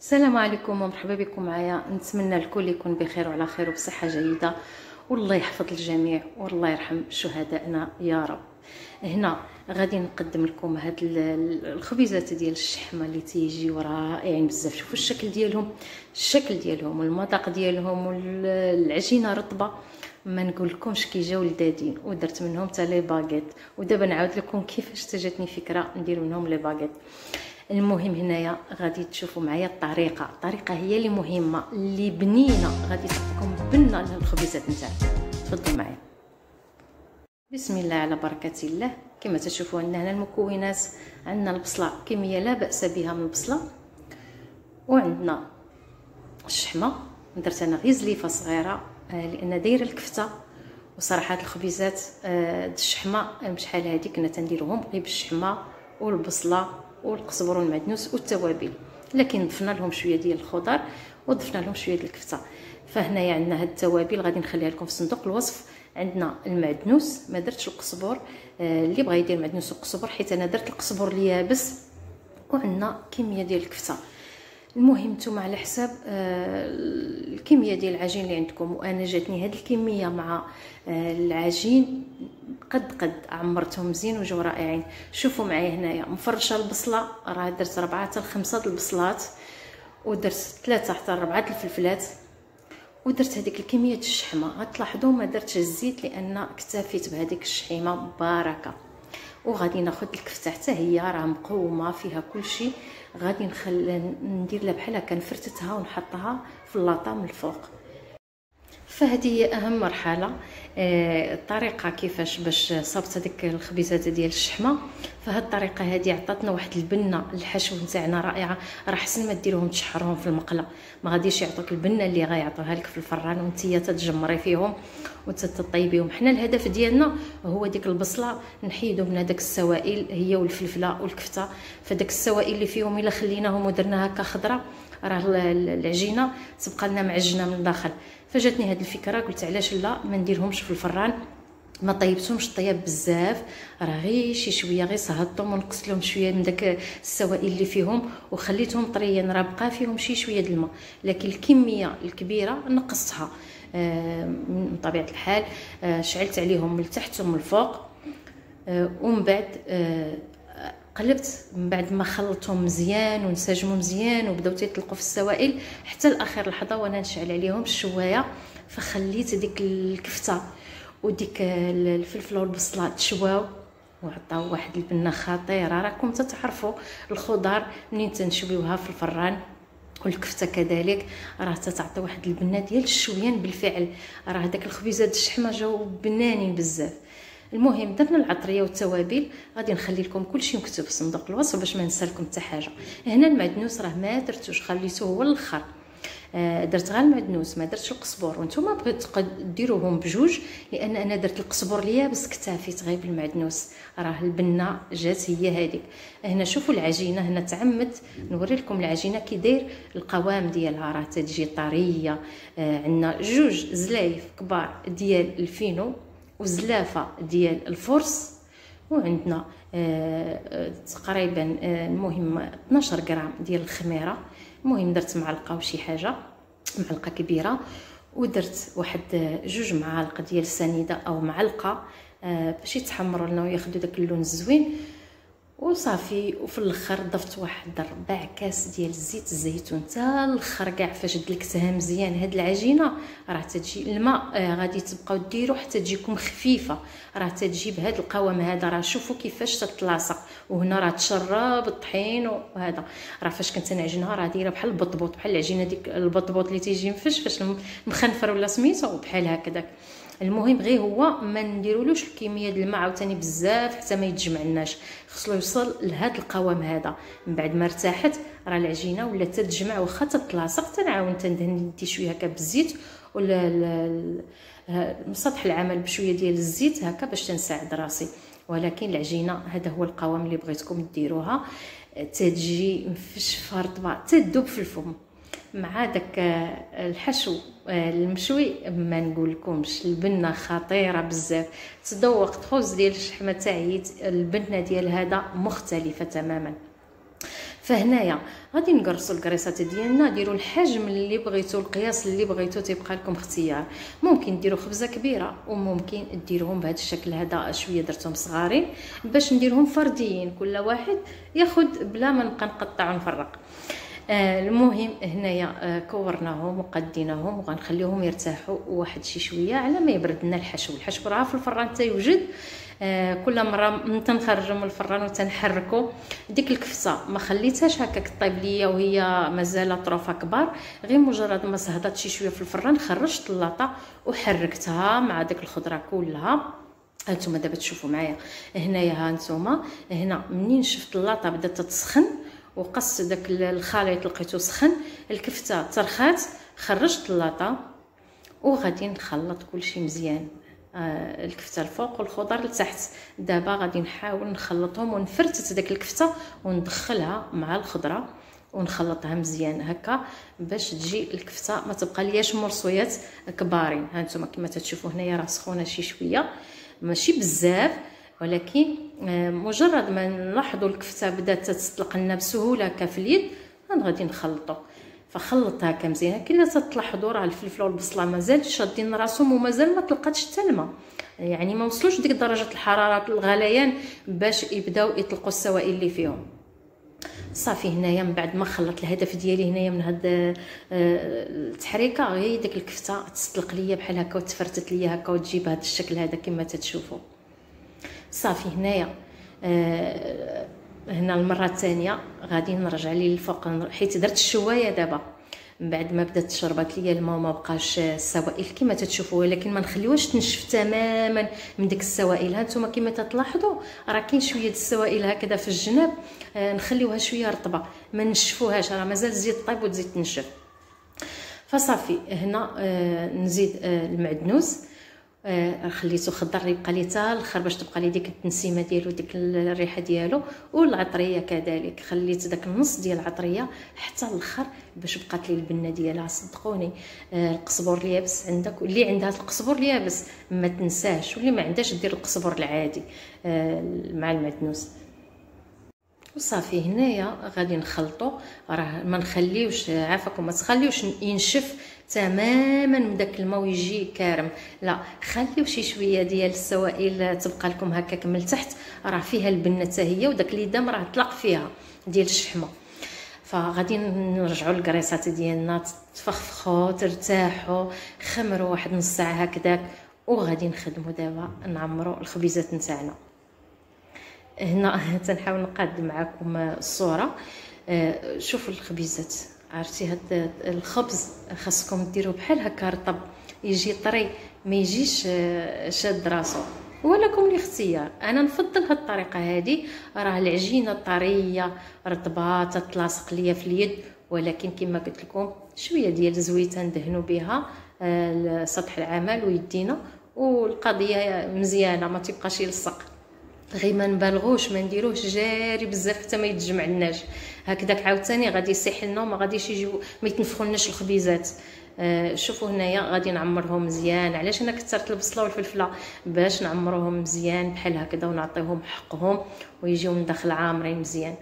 السلام عليكم ومرحبا بكم معايا. نتمنى الكل يكون بخير وعلى خير وبصحه جيده، والله يحفظ الجميع والله يرحم شهدائنا يا رب. هنا غادي نقدم لكم هاد الخبيزات ديال الشحمه اللي تيجيو رائعين بزاف. شوفوا الشكل ديالهم والمذاق ديالهم والعجينه رطبه، ما نقولكمش كي جاو لذاذين. ودرت منهم حتى لي باغيت، ودابا نعاود لكم كيفاش تجاتني فكره ندير منهم لي باغيت. المهم هنايا غادي تشوفوا معايا الطريقه هي اللي مهمه، اللي بنينه غادي تعطيكم بنه للخبيزات نتاعنا. تفضلوا معايا. بسم الله على بركه الله. كما تشوفوا عندنا هنا المكونات. عندنا البصله كميه لا باس بها من البصله، وعندنا الشحمه درت انا غير زليفه صغيره لان دايره الكفته. وصراحه الخبيزات الشحمه بشحال هذه كنا تنديروهم غير بالشحمه والبصله والقزبر والمعدنوس والتوابل، لكن ضفنا لهم شويه ديال الخضر وضفنا لهم شويه ديال الكفته. فهنايا عندنا هاد التوابل غادي نخليها لكم في صندوق الوصف. عندنا المعدنوس، ما درتش القزبر، اللي بغى يدير معدنوس وقزبر حيت انا درت القزبر اليابس. وعندنا كميه ديال الكفته. المهم نتوما على حساب الكميه ديال العجين اللي عندكم. وانا جاتني هاد الكميه مع العجين قد عمرتهم مزيان وجو رائعين. شوفوا معايا هنايا مفرشه البصله، راه درت 4 حتى 5 البصلات، ودرت 3 حتى 4 الفلفلات، ودرت هذيك الكميه الشحمه. غتلاحظوا ما درتش الزيت لان اكتفيت بهذيك الشحيمه بركه. وغادي ناخذ الكفته حتى هي راه مقومه فيها كلشي. غادي ندير لها بحال هكا، نفرتتها ونحطها في اللاطه من الفوق. فهذه هي اهم مرحله. الطريقه كيفاش باش صابت هذيك الخبيزات ديال الشحمه. فهاد الطريقه هذه عطاتنا واحد البنه الحشو نتاعنا رائعه. راه حسن ما ديروهم تشحروهم في المقله، ما غاديش يعطوك البنه اللي غيعطوها لك في الفران وانتيا تتجمري فيهم وتطيبيهم. حنا الهدف ديالنا هو ديك البصله نحيدو من هذاك السوائل، هي والفلفله والكفته. فداك السوائل اللي فيهم الا خليناهم ودرنا هكا خضره راه العجينه تبقى لنا معجنه من الداخل. فجاتني هذه الفكره، قلت علاش لا ما نديرهمش في الفران. ما طيبتهمش طياب بزاف، راه غير شي شويه، غير صهدتهم ونقصت لهم شويه من داك السوائل اللي فيهم وخليتهم طريين. راه بقى فيهم شي د الماء، لكن الكميه الكبيره نقصتها من طبيعه الحال. شعلت عليهم من التحت ومن الفوق. ومن بعد قلبت. من بعد ما خلطتهم مزيان ونسجموا مزيان وبداو تيطلقوا في السوائل حتى لاخر لحظه وانا نشعل عليهم الشوايه. فخليت ديك الكفته وديك الفلفله والبصله تشواو وعطاو واحد البنه خطيره. راكم تتعرفوا الخضر منين تنشويوها في الفران والكفته كذلك راه تتعطي واحد البنه ديال الشويان بالفعل. راه داك الخبيزات الشحمه جاو بنانين بزاف. المهم درنا العطريه والتوابل. غادي نخلي لكم كلشي مكتوب في صندوق الوصف باش ما ننسى لكم حتى حاجه. هنا المعدنوس راه ما درتوش، خليته هو الاخر. درت غير المعدنوس ما درتش القزبر. وانتم بغيتو ديروهم بجوج لان انا درت القزبر اليابس اكتفيت غير بالمعدنوس. راه البنه جات هي هذيك. هنا شوفوا العجينه، هنا تعمدت نوري لكم العجينه كي داير القوام ديالها. راه تجي طريه. عندنا جوج زلايف كبار ديال الفينو وزلافه ديال الفرص، وعندنا تقريبا المهم 12 غرام ديال الخميره. المهم درت معلقه وشي حاجه، معلقه كبيره. ودرت واحد 2 معالق ديال السنيده او معلقه باش يتحمروا لنا وياخذوا داك اللون الزوين وصافي. وفي الاخر ضفت واحد 4 كاس ديال زيت الزيتون حتى الاخر كاع. فاش دلكتها مزيان هاد العجينه راه تجي الماء غادي تبقاو ديروا حتى تجيكم خفيفه. راه تجي بهذا القوام هذا. راه شوفوا كيفاش تتلاصق. وهنا راه تشرب الطحين وهذا. راه فاش كنت نعجنها راه دايره بحال البطبوط، بحال العجينه ديك البطبوط اللي تيجي مفشفش مخنفر ولا سميتو بحال هكذاك. المهم غير هو ما نديرولوش الكميه ديال الماء عاوتاني بزاف حتى ما يتجمعناش. خصو يوصل لهذا القوام هذا. من بعد ما ارتاحت راه العجينه ولا تتجمع واخا تتلاصق. تنعاون ندي شويه هكا بالزيت ولا سطح العمل بشويه ديال الزيت هكا باش تنساعد راسي. ولكن العجينه هذا هو القوام اللي بغيتكم ديروها. تجي مفشفه رطبه تذوب في الفم مع داك الحشو المشوي. ما نقولكمش البنه خطيره بزاف. تذوقت خوز ديال الشحمه تاعي، البنه ديال هذا مختلفه تماما. فهنايا غادي نقرصوا الكريسات ديالنا، ديروا الحجم اللي بغيتو، القياس اللي بغيتو، تيبقى لكم اختيار. ممكن ديروا خبزه كبيره وممكن ديروهم بهذا الشكل هذا، شويه درتهم صغارين باش نديرهم فرديين، كل واحد ياخذ بلا ما نبقى نقطع ونفرق. المهم هنايا كورناهم وقديناهم وغنخليوهم يرتاحوا واحد شي شويه على ما يبرد لنا الحشو. الحشو راه في الفران تيوجد، كل مره تنخرجوا من الفران وتنحركوا ديك الكفته، ما خليتهاش هكاك طيب ليا وهي مازال طروفه كبار، غير مجرد ما صهدت شي شويه في الفران خرجت اللاطه وحركتها مع ديك الخضره كلها. هانتوما دابا تشوفوا معايا هنايا، هانتوما هنا منين شفت اللاطه بدات تسخن وقصت داك الخليط لقيتو سخن، الكفته ترخات، خرجت اللاطه وغادي نخلط كلشي مزيان، الكفته الفوق والخضر لتحت. دابا غادي نحاول نخلطهم ونفرتت داك الكفته وندخلها مع الخضره ونخلطها مزيان هكا باش تجي الكفته ما تبقى لياش مرصويات كبارين. هانتوما كما تشوفوا هنايا راه سخونه شي شويه، ماشي بزاف، ولكن مجرد ما نلاحظوا الكفته بدات تطلق لنا بسهوله هكا في اليد غادي نخلطوا. فخلط هكا مزيان. كي تلاحظوا راه الفلفل والبصله مازال شادين راسهم ومازال ما طلقاتش حتى الماء، يعني ما وصلوش ديك درجه الحراره الغليان باش يبداو يطلقوا السوائل اللي فيهم. صافي هنايا من بعد ما خلطت، الهدف ديالي هنايا من هاد التحريكه غير ديك الكفته تستلق ليا بحال هكا وتفرتت ليا هكا وتجي بهذا الشكل هذا كما تتشوفوا. صافي هنايا هنا المره الثانيه غادي نرجع ليه الفوق، حيت درت الشوايه دابا من بعد ما بدات تشربات ليا الماء وما بقاش السوائل كما تتشوفوا، ولكن ما نخليوهاش تنشف تماما من ديك السوائل. هانتوما كما تلاحظوا راه كاين شويه د السوائل هكذا في الجناب، نخليوها شويه رطبه ما نشفوهاش، راه مازال تزيد طيب وتزيد تنشف. فصافي هنا نزيد المعدنوس، خليته خضر يبقى لي حتى الاخر باش تبقى لي ديك التنسيمه ديالو ديك الريحه ديالو، والعطريه كذلك خليت داك النص ديال العطريه حتى الاخر باش بقات لي البنه ديالها. صدقوني القزبور اليابس عندك، اللي عندها القزبور اليابس ما تنساش، واللي ما عندهاش دير القزبور العادي مع المعدنوس. وصافي هنايا غادي نخلطو، راه ما نخليوش عافاكم ما تخليوش ينشف تماما من داك الماء ويجي كارم، لا خليو شي شويه ديال السوائل تبقى لكم هكاك من التحت، راه فيها البنه حتى هي وداك اليدام راه طلق فيها ديال الشحمه. فغادي نرجعوا للكريسات ديالنا تفخفخوا ترتاحوا، خمروا واحد نص ساعه هكذاك، وغادي نخدموا دابا نعمروا الخبيزات نتاعنا. هنا تنحاول نقادم معكم الصوره. شوفوا الخبيزات، عرفتي هاد الخبز خاصكم ديروه بحال هكا رطب، يجي طري ما يجيش شاد راسو، ولكم الاختيار. انا نفضل هاد الطريقه هذه، راه العجينه طريه رطبه تتلاصق ليا في اليد، ولكن كما قلت لكم شويه ديال الزويته ندهنوا بها سطح العمل ويدينا، والقضيه مزيانه ما تبقاش يلصق. غير ما نبالغوش ما نديروهش جاري بزاف حتى ما يتجمع لناش هكذاك، عاوتاني غادي يصيح لنا وما غاديش يجيو ما يتنفخولناش الخبيزات. شوفوا هنايا غادي نعمرهم مزيان. علاش انا كثرت البصله والفلفله؟ باش نعمروهم مزيان بحال هكذا ونعطيهم حقهم ويجيو من داخل عامرين مزيان.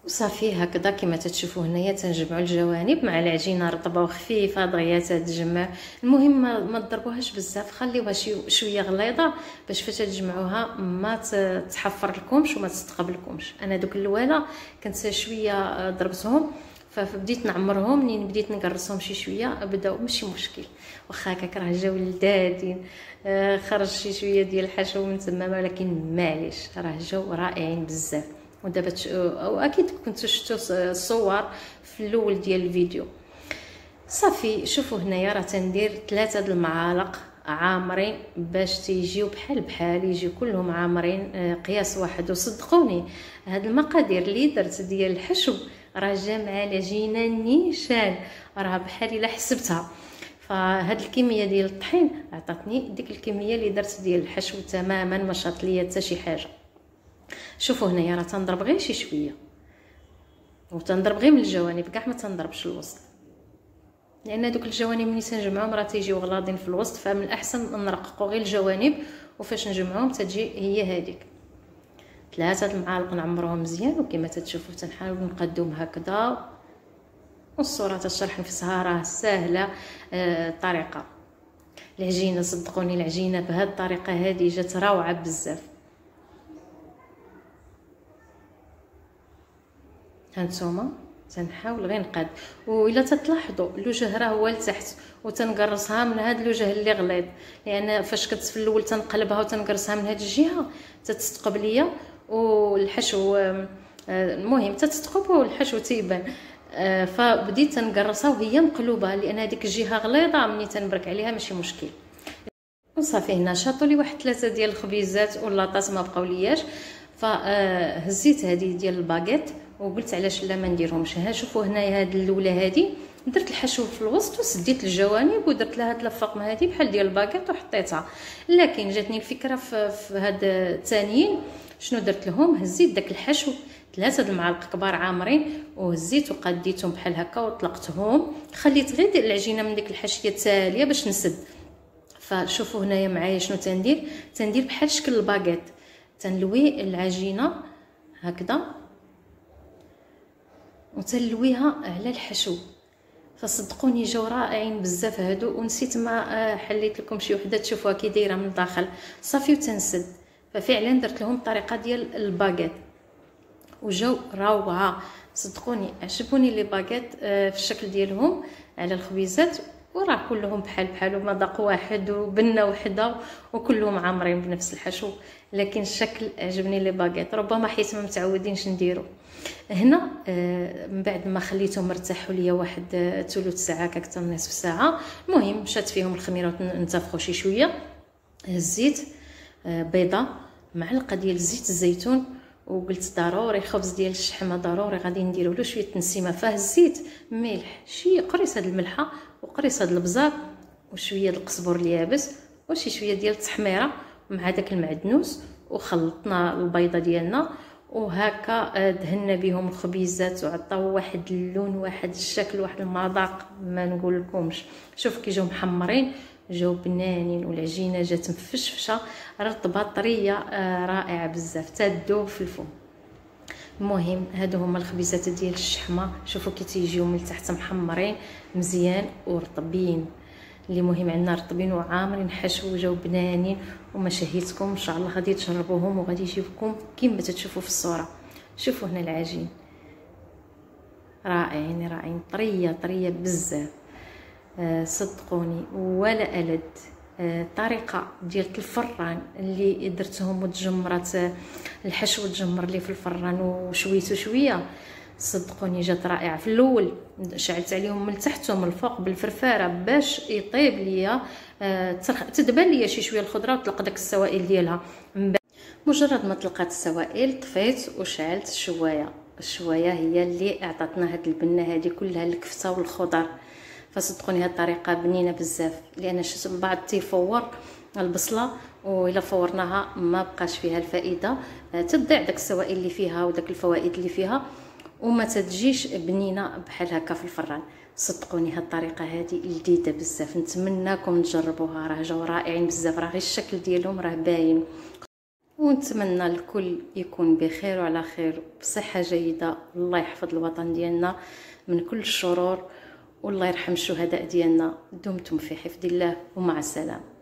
وصافي هكذا كما تتشوفوا هنايا تنجمعوا الجوانب مع العجينه رطبه وخفيفه دغيا تتجمع. المهم ما تضربوهاش بزاف، خليوها شويه غليظه باش فاش تجمعوها ما تحفر لكمش وما تستقبلكمش. انا دوك الاولى كنت شويه ضربتهم فبديت نعمرهم، منين بديت نقرصهم شي شويه بداو ماشي مشكل، واخا هكاك راه جاو لذاذين، خرج شي شويه ديال الحشو من تما، ولكن معليش راه جاو رائعين بزاف. ودابا او اكيد كنتو شفتوا الصور في الاول ديال الفيديو. صافي شوفوا هنايا راه تندير 3 د المعالق عامرين باش تيجيو بحال يجيو كلهم عامرين قياس واحد. وصدقوني هاد المقادير اللي درت ديال الحشو راه جا مع العجينه نيشان، راه بحال الا حسبتها. فهاد الكميه ديال الطحين عطاتني ديك الكميه اللي درت ديال الحشو تماما، ما شاط ليا حتى شي حاجه. شوفوا هنايا راه تنضرب غير شي شويه، وتنضرب غير من الجوانب كاع ما تنضربش الوسط، لان دوك الجوانب ملي تنجمعهم راه تيجيو غلاضين في الوسط، فمن الاحسن نرققوا غير الجوانب وفاش نجمعهم تجي هي هذيك. 3 المعالق نعمروهم مزيان. وكما تتشوفوا تنحاول نقدم هكذا، والصوره تشرح نفسها راه سهله. طريقه العجينه، صدقوني العجينه بهذه الطريقه هذه جات روعه بزاف. هانتوما تنحاول غير نقاد، والا تتلاحظوا الوجه راه هو لتحت، وتنقرصها من هذا الوجه اللي غليظ، لان فاش في الاول تنقلبها وتنقرصها من هذه الجهه تتثقب ليا والحشو، المهم تتثقب والحشو تيبان. فبديت تنقرصها وهي مقلوبه، لان هذيك الجهه غليظه ملي تنبرك عليها ماشي مشكل. وصافي هنا شاطوا لي واحد 3 ديال الخبيزات واللاطات ما بقاو لياش، فهزيت هذه ديال الباغيت وقلت علاش لا ما نديرهمش. ها شوفوا هنايا هذه الاولى هذه درت الحشو في الوسط وسديت الجوانب ودرت لها هاد الفقم هذه بحال ديال الباغيت وحطيتها. لكن جاتني الفكره في هاد الثانيين شنو درت لهم، هزيت داك الحشو 3 المعالق كبار عامرين وهزيت وقديتهم بحال هكا وطلقتهم، خليت غير العجينه من ديك الحاشيه تاليه باش نسد. فشوفوا هنايا معايا شنو تندير بحال شكل الباغيت، تنلوي العجينه هكذا وتلويها على الحشو. فصدقوني جاو رائعين بزاف هادو، ونسيت ما حليت لكم شي وحده تشوفوها كي دايره من الداخل. صافي وتنسد، ففعلا درت لهم الطريقه ديال الباغيت وجاو روعه. صدقوني عجبوني لي باغيت في الشكل ديالهم على الخبيزات، وراه كلهم بحال مذاق واحد وبنه وحده وكلهم عامرين بنفس الحشو، لكن الشكل عجبني لي باغيت، ربما حيت ما متعودينش نديرو. هنا من بعد ما خليتهم مرتاحوا ليا واحد ثلث ساعه اكثر من نصف ساعه، المهم مشات فيهم الخميره ونتفخوا شي شويه. هزيت بيضه، معلقه ديال زيت الزيتون، وقلت ضروري خبز ديال الشحمه ضروري غادي نديروا له شويه تنسيمه، فهزيت ملح، شي قريصه الملحه وقريصه البزار وشويه القزبر اليابس وشي شويه ديال التحميره مع داك المعدنوس، وخلطنا البيضه ديالنا وهكا دهنا بهم الخبيزات وعطاو واحد اللون واحد الشكل واحد المذاق ما نقول لكمش. شوف كي جاو محمرين جاو بنانين، والعجينه جات مفشفشه رطبه طريه رائعه بزاف تذوب في الفم. المهم هادو هما الخبيزات ديال الشحمه، شوفوا كي تيجيو من التحت محمرين مزيان ورطبين، اللي مهم عندنا رطبين وعامرين حشو وجاو بنانين. وما شهيتكم ان شاء الله غادي تجربوهم وغادي يجيوكم كيما تتشوفوا في الصوره. شوفوا هنا العجين رائعين طريه بزاف، صدقوني ولا ألد. طريقه ديال الفران اللي درتهم وتجمرات الحشو تجمر لي في الفران وشويته شويه، صدقوني جات رائعه. في الاول شعلت عليهم من التحت ومن الفوق بالفرفاره باش يطيب ليا، تدبل ليا شي شويه الخضره وطلق داك السوائل ديالها. مجرد ما طلقات السوائل طفيت وشعلت الشوايه هي اللي اعطتنا هاد البنه هذه كلها الكفته والخضر. فصدقوني هاد الطريقه بنينه بزاف، لان شفت البعض تيفور البصله والا فورناها ما بقاش فيها الفائده، تضيع داك السوائل اللي فيها وداك الفوائد اللي فيها وما تجيش بنينه بحال هكا في الفران. صدقوني هاد الطريقه هذه لذيذه بزاف، نتمنىكم تجربوها، راه جاو رائعين بزاف، راه غير الشكل ديالهم راه باين. ونتمنى الكل يكون بخير وعلى خير بصحه جيده، الله يحفظ الوطن ديالنا من كل الشرور، والله يرحم الشهداء ديالنا. دمتم في حفظ الله ومع السلامه.